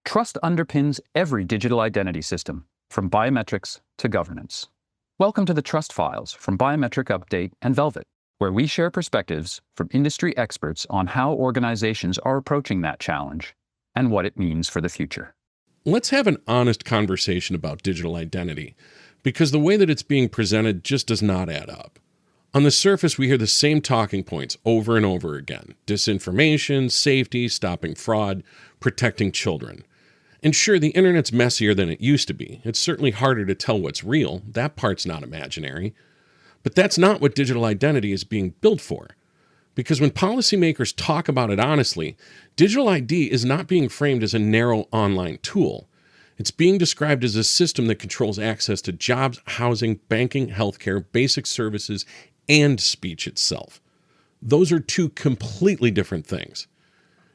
Trust underpins every digital identity system, from biometrics to governance. Welcome to the Trust Files from Biometric Update and Velvet, where we share perspectives from industry experts on how organizations are approaching that challenge and what it means for the future. Let's have an honest conversation about digital identity, because the way that it's being presented just does not add up. On the surface, we hear the same talking points over and over again: disinformation, safety, stopping fraud, protecting children. And sure, the internet's messier than it used to be. It's certainly harder to tell what's real. That part's not imaginary. But that's not what digital identity is being built for. Because when policymakers talk about it honestly, digital ID is not being framed as a narrow online tool. It's being described as a system that controls access to jobs, housing, banking, healthcare, basic services, and speech itself. Those are two completely different things.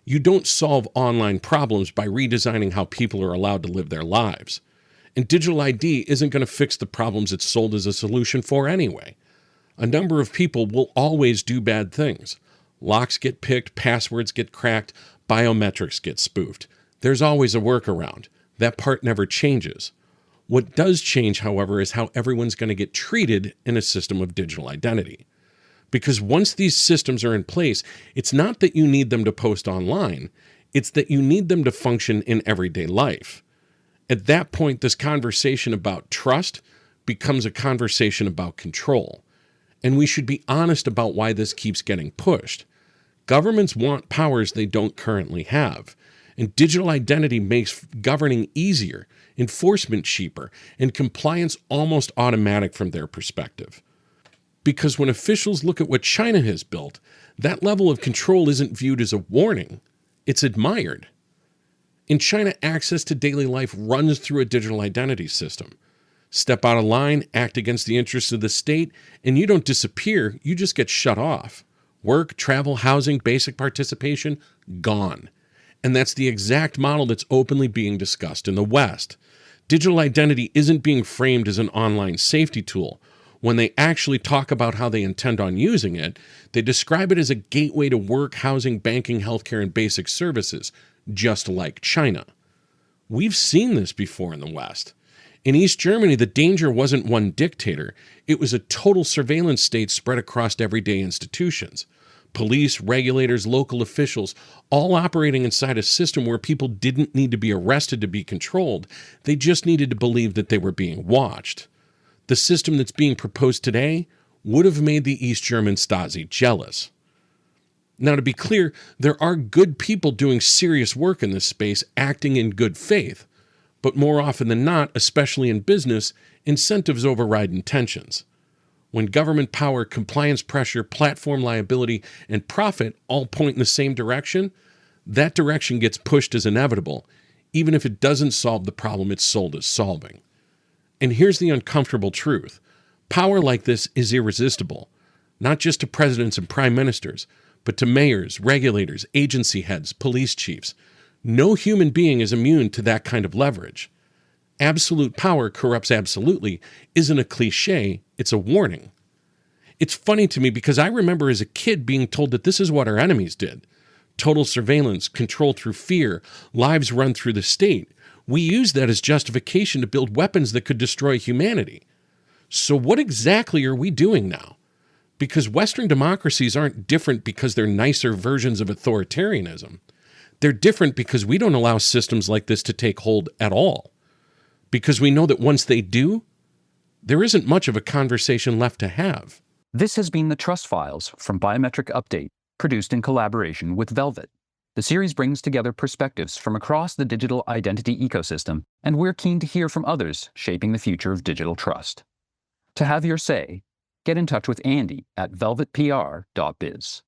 You don't solve online problems by redesigning how people are allowed to live their lives. And digital ID isn't going to fix the problems it's sold as a solution for anyway. A number of people will always do bad things. Locks get picked, passwords get cracked, biometrics get spoofed. There's always a workaround. That part never changes. What does change, however, is how everyone's going to get treated in a system of digital identity. Because once these systems are in place, it's not that you need them to post online, it's that you need them to function in everyday life. At that point, this conversation about trust becomes a conversation about control. And we should be honest about why this keeps getting pushed. Governments want powers they don't currently have. And digital identity makes governing easier, enforcement cheaper, and compliance almost automatic from their perspective. Because when officials look at what China has built, that level of control isn't viewed as a warning, it's admired. In China, access to daily life runs through a digital identity system. Step out of line, act against the interests of the state, and you don't disappear, you just get shut off. Work, travel, housing, basic participation, gone. And that's the exact model that's openly being discussed in the West. Digital identity isn't being framed as an online safety tool. When they actually talk about how they intend on using it, they describe it as a gateway to work, housing, banking, healthcare, and basic services, just like China. We've seen this before in the West. In East Germany, the danger wasn't one dictator. It was a total surveillance state spread across everyday institutions. Police, regulators, local officials, all operating inside a system where people didn't need to be arrested to be controlled. They just needed to believe that they were being watched. The system that's being proposed today would have made the East German Stasi jealous. Now, to be clear, there are good people doing serious work in this space, acting in good faith. But more often than not, especially in business, incentives override intentions. When government power, compliance pressure, platform liability, and profit all point in the same direction, that direction gets pushed as inevitable, even if it doesn't solve the problem it's sold as solving. And here's the uncomfortable truth. Power like this is irresistible, not just to presidents and prime ministers, but to mayors, regulators, agency heads, police chiefs. No human being is immune to that kind of leverage. Absolute power corrupts absolutely isn't a cliche, it's a warning. It's funny to me because I remember as a kid being told that this is what our enemies did. Total surveillance, control through fear, lives run through the state. We used that as justification to build weapons that could destroy humanity. So what exactly are we doing now? Because Western democracies aren't different because they're nicer versions of authoritarianism. They're different because we don't allow systems like this to take hold at all. Because we know that once they do, there isn't much of a conversation left to have. This has been the Trust Files from Biometric Update, produced in collaboration with Velvet. The series brings together perspectives from across the digital identity ecosystem, and we're keen to hear from others shaping the future of digital trust. To have your say, get in touch with Andy at velvetpr.biz.